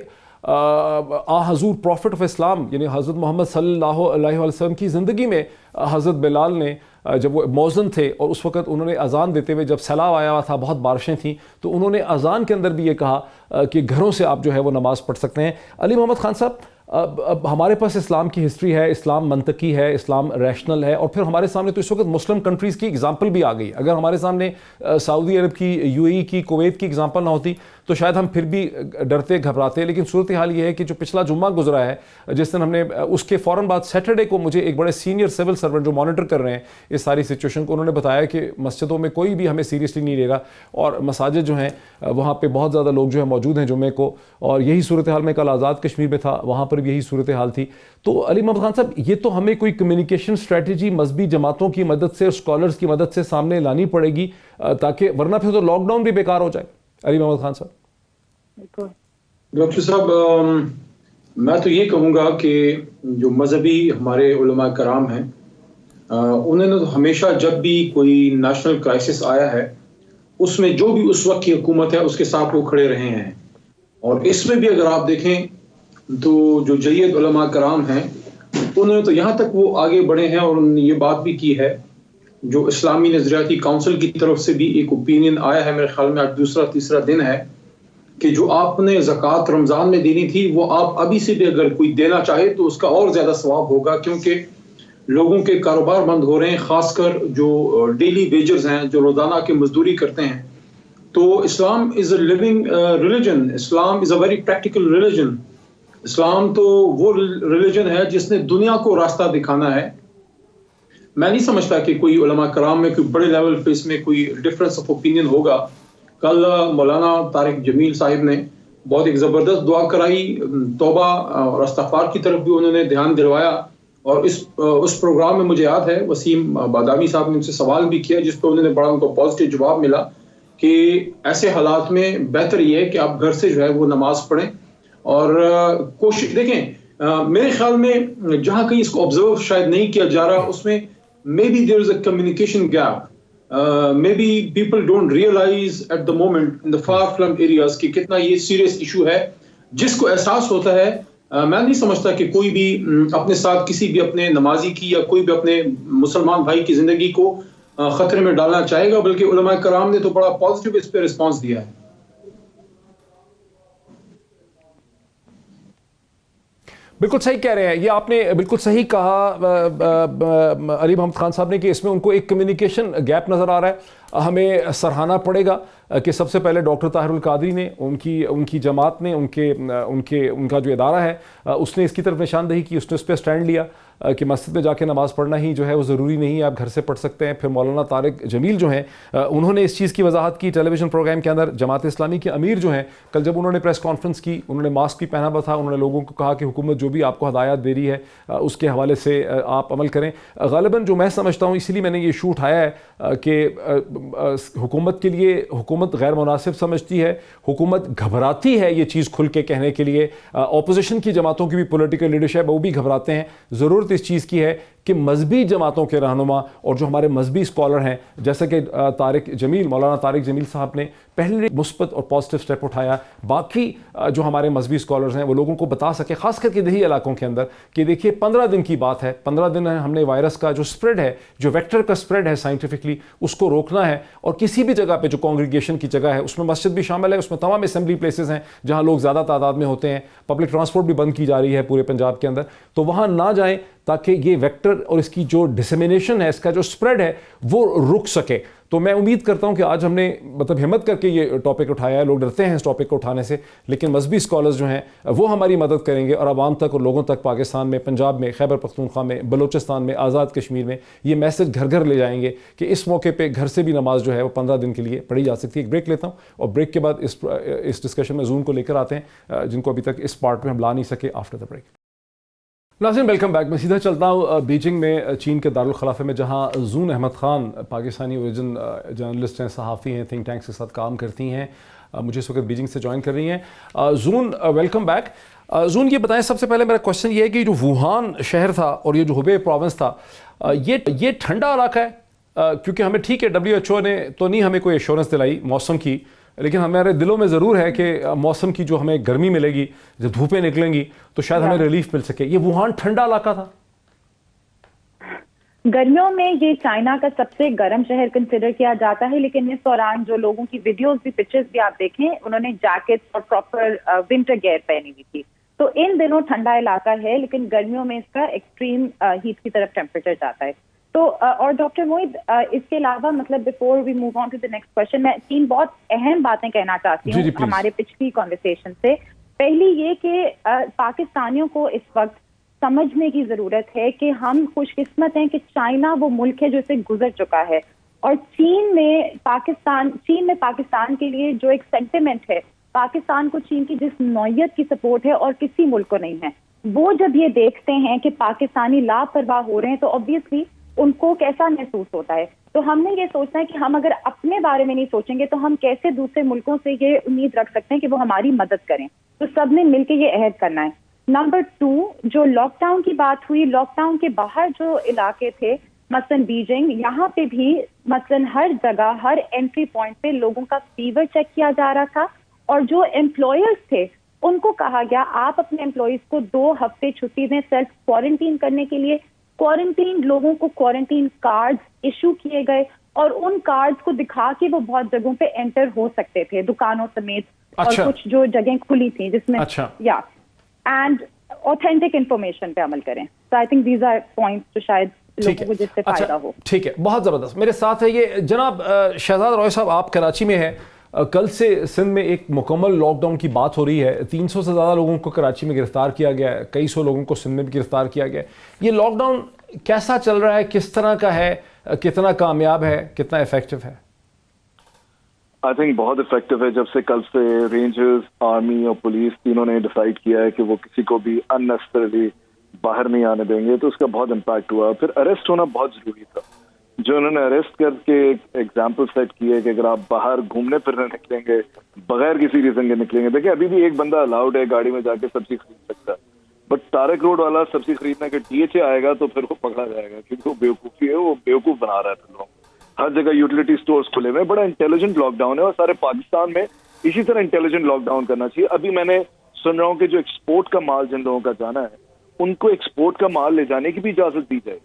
حضور پروفٹ آف اسلام یعنی حضرت محمد صلی اللہ علیہ وسلم کی زندگی میں حضرت بلال نے جب وہ مؤذن تھے اور اس وقت انہوں نے اذان دیتے ہوئے, جب سیلاب آیا ہوا تھا, بہت بارشیں تھیں, تو انہوں نے اذان کے اندر بھی یہ کہا کہ گھروں سے آپ جو ہے وہ نماز پڑھ سکتے ہیں. علی محمد خان صاحب, اب ہمارے پاس اسلام کی ہسٹری ہے, اسلام منطقی ہے, اسلام ریشنل ہے, اور پھر ہمارے سامنے تو اس وقت مسلم کنٹریز کی اگزامپل بھی آ گئی. اگر ہمارے سامنے سعودی عرب کی, یو ای کی, کویت کی اگزامپل نہ ہوتی تو شاید ہم پھر بھی ڈرتے گھبراتے. لیکن صورتحال یہ ہے کہ جو پچھلا جمعہ گزرا ہے, جس دن ہم نے اس کے فوراً بعد سیٹرڈے کو مجھے ایک بڑے سینئر سول سرونٹ جو مانیٹر کر رہے ہیں اس ساری سچویشن کو, انہوں نے بتایا کہ مسجدوں میں کوئی بھی ہمیں سیریسلی نہیں لے گا, اور مساجد جو ہیں وہاں پہ بہت زیادہ لوگ جو ہیں موجود ہیں جمعے کو, اور یہی صورتحال میں کل آزاد کشمیر میں تھا, وہاں پر بھی یہی صورتحال تھی. تو علی محمد خان صاحب, یہ تو ہمیں کوئی کمیونیکیشن اسٹریٹجی مذہبی جماعتوں کی مدد سے, اسکالرز کی مدد سے سامنے لانی پڑے گی, تاکہ ورنہ پھر تو لاک ڈاؤن بھی بیکار ہو جائے. علی محمد خان صاحب. ڈاکٹر صاحب, میں تو یہ کہوں گا کہ جو مذہبی ہمارے علماء کرام ہیں, انہوں نے تو ہمیشہ جب بھی کوئی نیشنل کرائسس آیا ہے اس میں جو بھی اس وقت کی حکومت ہے اس کے ساتھ وہ کھڑے رہے ہیں. اور اس میں بھی اگر آپ دیکھیں تو جو جید علماء کرام ہیں انہوں نے تو یہاں تک وہ آگے بڑھے ہیں, اور انہوں نے یہ بات بھی کی ہے, جو اسلامی نظریاتی کونسل کی طرف سے بھی ایک اوپینین آیا ہے, میرے خیال میں آج دوسرا تیسرا دن ہے, کہ جو آپ نے زکوٰۃ رمضان میں دینی تھی وہ آپ ابھی سے بھی اگر کوئی دینا چاہے تو اس کا اور زیادہ ثواب ہوگا, کیونکہ لوگوں کے کاروبار بند ہو رہے ہیں, خاص کر جو ڈیلی ویجرز ہیں, جو روزانہ کی مزدوری کرتے ہیں. تو Islam is a living religion, Islam is a very practical religion. Islam تو وہ ریلیجن ہے جس نے دنیا کو راستہ دکھانا ہے. میں نہیں سمجھتا کہ کوئی علماء کرام میں کوئی بڑے لیول پہ اس میں کوئی ڈفرینس آف اوپینین ہوگا. کل مولانا طارق جمیل صاحب نے بہت ایک زبردست دعا کرائی, توبہ اور استغفار کی طرف بھی انہوں نے دھیان دلوایا, اور اس پروگرام میں مجھے یاد ہے وسیم بادامی صاحب نے ان سے سوال بھی کیا جس پہ انہوں نے بڑا ان کو پازیٹیو جواب ملا کہ ایسے حالات میں بہتر یہ ہے کہ آپ گھر سے جو ہے وہ نماز پڑھیں. اور کوشش دیکھیں, میرے خیال میں جہاں کہیں اس کو آبزرو شاید نہیں کیا جا رہا, اس میں maybe there is a communication gap. Maybe people don't realize at the moment in the far flung areas کہ کتنا یہ سیریس ایشو ہے. جس کو احساس ہوتا ہے میں نہیں سمجھتا کہ کوئی بھی اپنے ساتھ کسی بھی اپنے نمازی کی یا کوئی بھی اپنے مسلمان بھائی کی زندگی کو خطرے میں ڈالنا چاہے گا، بلکہ علماء کرام نے تو بڑا پازیٹیو اس پہ رسپانس دیا ہے۔ بالکل صحیح کہہ رہے ہیں، یہ آپ نے بالکل صحیح کہا علی محمد خان صاحب نے کہ اس میں ان کو ایک کمیونیکیشن گیپ نظر آ رہا ہے۔ ہمیں سراہنا پڑے گا کہ سب سے پہلے ڈاکٹر طاہر القادری نے، ان کی جماعت نے، ان کا جو ادارہ ہے اس نے اس کی طرف نشاندہی کی، اس نے اس پہ سٹینڈ لیا کہ مسجد میں جا کے نماز پڑھنا ہی جو ہے وہ ضروری نہیں ہے، آپ گھر سے پڑھ سکتے ہیں۔ پھر مولانا طارق جمیل جو ہیں انہوں نے اس چیز کی وضاحت کی ٹیلی ویژن پروگرام کے اندر۔ جماعت اسلامی کے امیر جو ہیں کل جب انہوں نے پریس کانفرنس کی، انہوں نے ماسک بھی پہنا ہوا تھا، انہوں نے لوگوں کو کہا کہ حکومت جو بھی آپ کو ہدایات دے رہی ہے اس کے حوالے سے آپ عمل کریں۔ غالباً جو میں سمجھتا ہوں، اسی لیے میں نے یہ ایشو اٹھایا ہے کہ حکومت کے لیے حکومت غیر مناسب سمجھتی ہے، حکومت گھبراتی ہے یہ چیز کھل کے کہنے کے لیے، اپوزیشن کی جماعتوں کی بھی پولیٹیکل لیڈرشپ وہ بھی گھبراتے ہیں۔ ضرورت اس چیز کی ہے کہ مذہبی جماعتوں کے رہنما اور جو ہمارے مذہبی اسکالر ہیں، جیسا کہ مولانا طارق جمیل صاحب نے پہلے مثبت اور پازیٹیو سٹیپ اٹھایا، باقی جو ہمارے مذہبی اسکالرز ہیں وہ لوگوں کو بتا سکے، خاص کر کے دیہی علاقوں کے اندر، کہ دیکھیے 15 دن کی بات ہے، 15 دن ہم نے وائرس کا جو سپریڈ ہے، جو ویکٹر کا سپریڈ ہے سائنٹیفکلی، اس کو روکنا ہے۔ اور کسی بھی جگہ پہ جو کانگریگیشن کی جگہ ہے، اس میں مسجد بھی شامل ہے، اس میں تمام اسمبلی پلیسز ہیں جہاں لوگ زیادہ تعداد میں ہوتے ہیں، پبلک ٹرانسپورٹ بھی بند کی جا رہی ہے پورے پنجاب کے اندر، تو وہاں نہ جائیں تاکہ یہ ویکٹر اور اس کی جو ڈسیمینیشن ہے، اس کا جو سپریڈ ہے وہ رک سکے۔ تو میں امید کرتا ہوں کہ آج ہم نے ہمت کر کے یہ ٹاپک اٹھایا ہے، لوگ ڈرتے ہیں اس ٹاپک کو اٹھانے سے، لیکن مذہبی اسکالرز جو ہیں وہ ہماری مدد کریں گے اور عوام تک اور لوگوں تک پاکستان میں، پنجاب میں، خیبر پختونخوا میں، بلوچستان میں، آزاد کشمیر میں یہ میسج گھر گھر لے جائیں گے کہ اس موقع پہ گھر سے بھی نماز جو ہے وہ 15 دن کے لیے پڑھی جا سکتی ہے۔ ایک بریک لیتا ہوں اور بریک کے بعد اس ڈسکشن میں زون کو لے کر آتے ہیں جن کو ابھی تک اس پارٹ میں ہم لا نہیں سکے آفٹر دا بریک۔ ناظرین ویلکم بیک۔ میں سیدھا چلتا ہوں بیجنگ میں، چین کے دارالخلافہ میں، جہاں زون احمد خان پاکستانی اوریجن جرنلسٹ ہیں، صحافی ہیں، تھنک ٹینکس کے ساتھ کام کرتی ہیں، مجھے اس وقت بیجنگ سے جوائن کر رہی ہیں۔ Zone welcome back. زون یہ بتائیں، سب سے پہلے میرا کوشچن یہ ہے کہ جو ووہان شہر تھا اور یہ جو ہوبے پروونس تھا، یہ ٹھنڈا علاقہ ہے؟ کیونکہ ہمیں ٹھیک ہے WHO نے تو نہیں ہمیں کوئی ایشورنس دلائی موسم کی، لیکن ہمارے دلوں میں ضرور ہے کہ موسم کی جو ہمیں گرمی ملے گی، جب دھوپیں نکلیں گی تو شاید ہمیں ریلیف مل سکے۔ یہ ووہان ٹھنڈا علاقہ تھا؟ گرمیوں میں یہ چائنا کا سب سے گرم شہر کنسیڈر کیا جاتا ہے، لیکن اس دوران جو لوگوں کی ویڈیوز بھی، پکچرز بھی آپ دیکھیں، انہوں نے جیکٹس اور پراپر ونٹر گیئر پہنی ہوئی تھی۔ تو ان دنوں ٹھنڈا علاقہ ہے، لیکن گرمیوں میں اس کا ایکسٹریم ہیٹ کی طرف ٹیمپریچر جاتا ہے۔ تو اور ڈاکٹر موعید، اس کے علاوہ before we move on to the next question, میں 3 بہت اہم باتیں کہنا چاہتی ہوں ہمارے پچھلی کنورسیشن سے۔ پہلی یہ کہ پاکستانیوں کو اس وقت سمجھنے کی ضرورت ہے کہ ہم خوش قسمت ہیں کہ چائنا وہ ملک ہے جو اسے گزر چکا ہے، اور چین میں پاکستان کے لیے جو ایک سینٹیمنٹ ہے، پاکستان کو چین کی جس نوعیت کی سپورٹ ہے اور کسی ملک کو نہیں ہے، وہ جب یہ دیکھتے ہیں کہ پاکستانی لاپرواہ ہو رہے ہیں تو obviously ان کو کیسا محسوس ہوتا ہے۔ تو ہم نے یہ سوچنا ہے کہ ہم اگر اپنے بارے میں نہیں سوچیں گے تو ہم کیسے دوسرے ملکوں سے یہ امید رکھ سکتے ہیں کہ وہ ہماری مدد کریں۔ تو سب نے مل کے یہ عہد کرنا ہے۔ نمبر 2، جو لاک ڈاؤن کی بات ہوئی، لاک ڈاؤن کے باہر جو علاقے تھے، مثلاً بیجنگ، یہاں پہ بھی مثلاً ہر جگہ، ہر انٹری پوائنٹ پہ لوگوں کا فیور چیک کیا جا رہا تھا، اور جو امپلائرز تھے ان کو کہا گیا آپ اپنے امپلائیز کو 2 ہفتے چھٹی دیں سیلف کوارنٹین کرنے کے لیے۔ کوارنٹین لوگوں کو کوارنٹین کارڈز ایشو کیے گئے، اور ان کارڈز کو دکھا کے وہ بہت جگہوں پہ انٹر ہو سکتے تھے، دکانوں سمیت، اور کچھ جو جگہیں کھلی تھیں جس میں اینڈ اوتھینٹک انفارمیشن پہ عمل کریں۔ So I think these are points جو شاید لوگوں کو جس سے فائدہ ہو۔ ٹھیک ہے، بہت زبردست۔ میرے ساتھ ہے یہ جناب شہزاد روئے صاحب، آپ کراچی میں ہیں، کل سے سندھ میں ایک مکمل لاک ڈاؤن کی بات ہو رہی ہے، 300 سے زیادہ لوگوں کو کراچی میں گرفتار کیا گیا ہے، کئی سو لوگوں کو سندھ میں بھی گرفتار کیا گیا ہے۔ یہ لاک ڈاؤن کیسا چل رہا ہے، کس طرح کا ہے، کتنا کامیاب ہے، کتنا افیکٹو ہے؟ آئی تھنک بہت افیکٹو ہے۔ جب سے کل سے رینجرز، آرمی اور پولیس تینوں نے ڈیسائیڈ کیا ہے کہ وہ کسی کو بھی ان نیسسریلی باہر نہیں آنے دیں گے، تو اس کا بہت امپیکٹ ہوا۔ پھر اریسٹ ہونا بہت ضروری تھا۔ جو انہوں نے اریسٹ کر کے ایک ایگزامپل سیٹ کی ہے کہ اگر آپ باہر گھومنے پھرنے نکلیں گے، بغیر کسی ریزن کے نکلیں گے، دیکھیں ابھی بھی ایک بندہ الاؤڈ ہے گاڑی میں جا کے سبزی خرید سکتا ہے، بٹ طارق روڈ والا سبزی خریدنے کے DHA آئے گا تو پھر وہ پکڑا جائے گا، کیونکہ وہ بیوقوفی ہے، وہ بیوقوف بنا رہا ہے پھر لوگ۔ ہر جگہ یوٹیلیٹی سٹورز کھلے ہوئے، بڑا انٹیلیجنٹ لاک ڈاؤن ہے، اور سارے پاکستان میں اسی طرح انٹیلیجنٹ لاک ڈاؤن کرنا چاہیے۔ ابھی میں نے سن رہا ہوں کہ جو ایکسپورٹ کا مال جن لوگوں کا جانا ہے ان کو ایکسپورٹ کا مال لے جانے کی بھی اجازت دی جائے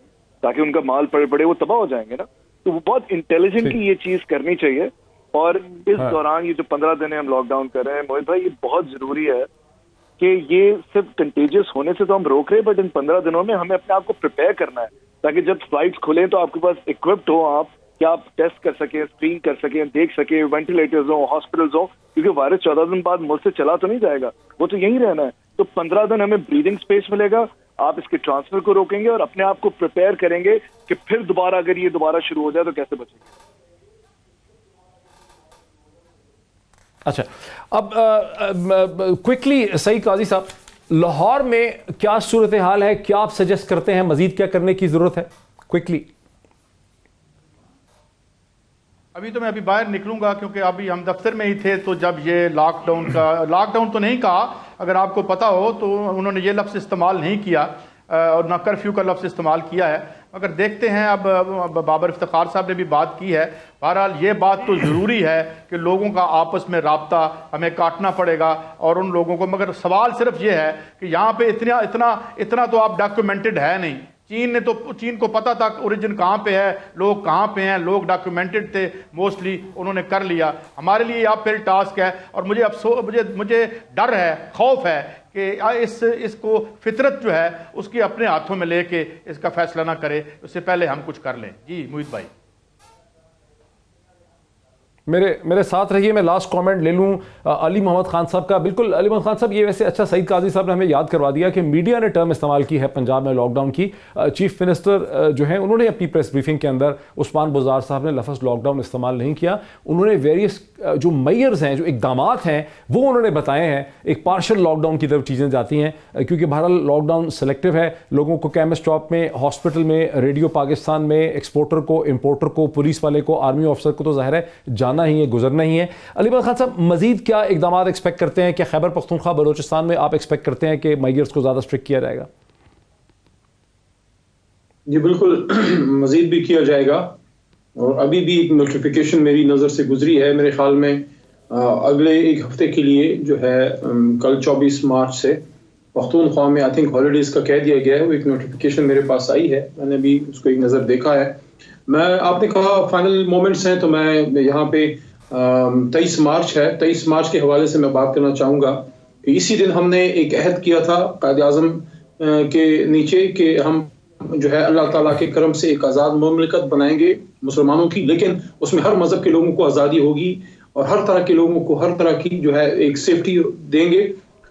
تاکہ ان کا مال پڑے پڑے وہ تباہ ہو جائیں گے نا. تو وہ بہت انٹیلیجنٹلی یہ چیز کرنی چاہیے. اور اس دوران یہ جو 15 دن ہم لاک ڈاؤن کر رہے ہیں موہت بھائی، یہ بہت ضروری ہے کہ یہ صرف کنٹیجس ہونے سے تو ہم روک رہے ہیں، بٹ ان 15 دنوں میں ہمیں اپنے آپ کو پریپیئر کرنا ہے تاکہ جب فلائٹس کھلیں تو آپ کے پاس اکوپڈ ہو آپ، کہ آپ ٹیسٹ کر سکیں، اسکرین کر سکیں، دیکھ سکیں، وینٹیلیٹرز ہوں، ہاسپٹلز ہوں، کیونکہ وائرس 14 دن بعد ملک سے چلا تو نہیں جائے گا، وہ تو یہیں رہنا ہے. تو 15 دن ہمیں بریدنگ اسپیس ملے گا، آپ اس کے ٹرانسفر کو روکیں گے اور اپنے آپ کو پریپیئر کریں گے کہ پھر دوبارہ اگر یہ دوبارہ شروع ہو جائے تو کیسے بچیں گے. اچھا، اب کوئکلی سعید قاضی صاحب، لاہور میں کیا صورتحال ہے؟ کیا آپ سجیسٹ کرتے ہیں مزید کیا کرنے کی ضرورت ہے؟ کوئکلی. ابھی تو میں باہر نکلوں گا کیونکہ ابھی ہم دفتر میں ہی تھے تو جب یہ لاک ڈاؤن تو نہیں کہا، اگر آپ کو پتہ ہو تو انہوں نے یہ لفظ استعمال نہیں کیا اور نہ کرفیو کا لفظ استعمال کیا ہے، مگر دیکھتے ہیں. اب بابر افتخار صاحب نے بھی بات کی ہے. بہرحال یہ بات تو ضروری ہے کہ لوگوں کا آپس میں رابطہ ہمیں کاٹنا پڑے گا اور ان لوگوں کو، مگر سوال صرف یہ ہے کہ یہاں پہ اتنا تو آپ ڈاکیومنٹڈ ہے نہیں. چین کو پتہ تھا اوریجن کہاں پہ ہے، لوگ کہاں پہ ہیں، لوگ ڈاکیومنٹڈ تھے موسٹلی، انہوں نے کر لیا. ہمارے لیے اب پھر ٹاسک ہے اور مجھے ڈر ہے، خوف ہے کہ اس کو فطرت جو ہے اس کی اپنے ہاتھوں میں لے کے اس کا فیصلہ نہ کرے، اس سے پہلے ہم کچھ کر لیں. جی موہت بھائی میرے ساتھ رہیے. میں لاسٹ کامنٹ لے لوں علی محمد خان صاحب کا. بالکل علی محمد خان صاحب، یہ ویسے اچھا سعید قاضی صاحب نے ہمیں یاد کروا دیا کہ میڈیا نے ٹرم استعمال کی ہے پنجاب میں لاک ڈاؤن کی. چیف منسٹر جو ہیں انہوں نے اپنی پریس بریفنگ کے اندر، عثمان بزدار صاحب نے لفظ لاک ڈاؤن استعمال نہیں کیا. انہوں نے ویریس جو میئرز ہیں، جو اقدامات ہیں وہ انہوں نے بتائے ہیں. ایک پارشل لاک ڈاؤن کی طرف چیزیں جاتی ہیں کیونکہ بہرحال لاک ڈاؤن سلیکٹیو ہے. لوگوں کو کیمسٹ شاپ میں، ہاسپٹل میں، ریڈیو پاکستان میں، ایکسپورٹر کو، امپورٹر کو، پولیس والے کو، آرمی آفیسر کو تو ظاہر ہے جانا ہی ہے، گزرنا ہی ہے. علی محمد خان صاحب، مزید کیا اقدامات ایکسپیکٹ کرتے ہیں کہ خیبر پختونخوا بلوچستان میں آپ ایکسپیکٹ کرتے ہیں کہ مائیگرز کو زیادہ اسٹرکٹ کیا جائے گا؟ جی بالکل، مزید بھی کیا جائے گا. اور ابھی بھی ایک نوٹیفیکیشن میری نظر سے گزری ہے، میرے خیال میں اگلے ایک ہفتے کے لیے جو ہے کل 24 مارچ سے پختونخوا میں آئی تھنک ہالیڈیز کا کہہ دیا گیا ہے. وہ ایک نوٹیفیکیشن میرے پاس آئی ہے، میں نے بھی اس کو ایک نظر دیکھا ہے. آپ نے کہا فائنل مومنٹس ہیں، تو میں یہاں پہ 23 مارچ ہے، 23 مارچ کے حوالے سے میں بات کرنا چاہوں گا کہ اسی دن ہم نے ایک عہد کیا تھا قائد اعظم کے نیچے کہ ہم جو ہے اللہ تعالیٰ کے کرم سے ایک آزاد مملکت بنائیں گے مسلمانوں کی، لیکن اس میں ہر مذہب کے لوگوں کو آزادی ہوگی اور ہر طرح کے لوگوں کو ہر طرح کی جو ہے ایک سیفٹی دیں گے.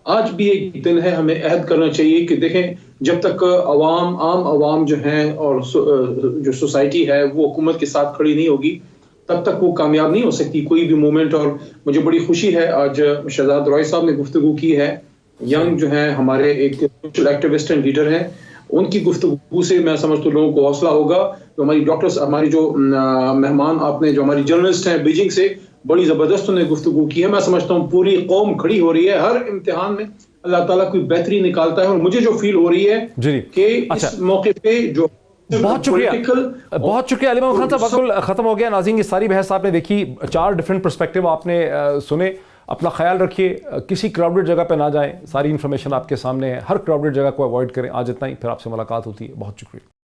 آج بھی ایک دن ہے، ہمیں عہد کرنا چاہیے کہ دیکھیں جب تک عام عوام جو ہیں اور جو سوسائٹی ہے وہ حکومت کے ساتھ کھڑی نہیں ہوگی تب تک وہ کامیاب نہیں ہو سکتی کوئی بھی موومنٹ. اور مجھے بڑی خوشی ہے آج شہزاد روائے صاحب نے گفتگو کی ہے، ینگ جو ہیں ہمارے ایک سوشل ایکٹیوسٹ اینڈ لیڈر ہیں، ان کی گفتگو سے میں سمجھتا ہوں لوگوں کو حوصلہ ہوگا. جو ہماری ڈاکٹرز، ہماری جو مہمان آپ نے جو ہماری جرنلسٹ ہیں بیجنگ سے، بڑی زبردست انہوں نے گفتگو کی ہے. میں سمجھتا ہوں پوری قوم کھڑی ہو رہی ہے. ہر امتحان میں اللہ تعالیٰ کوئی بہتری نکالتا ہے اور مجھے جو فیل ہو رہی ہے کہ اس موقع پہ جو بہت شکریہ علی محمد خان صاحب. وقت ختم ہو گیا. ناظرین، یہ ساری بحث آپ نے دیکھی، 4 ڈیفرنٹ پرسپیکٹیو آپ نے سنے. اپنا خیال رکھیے، کسی کراؤڈڈ جگہ پہ نہ جائیں. ساری انفارمیشن آپ کے سامنے ہے، ہر کراؤڈڈ جگہ کو اوائڈ کریں. آج اتنا ہی، پھر آپ سے ملاقات ہوتی ہے. بہت شکریہ.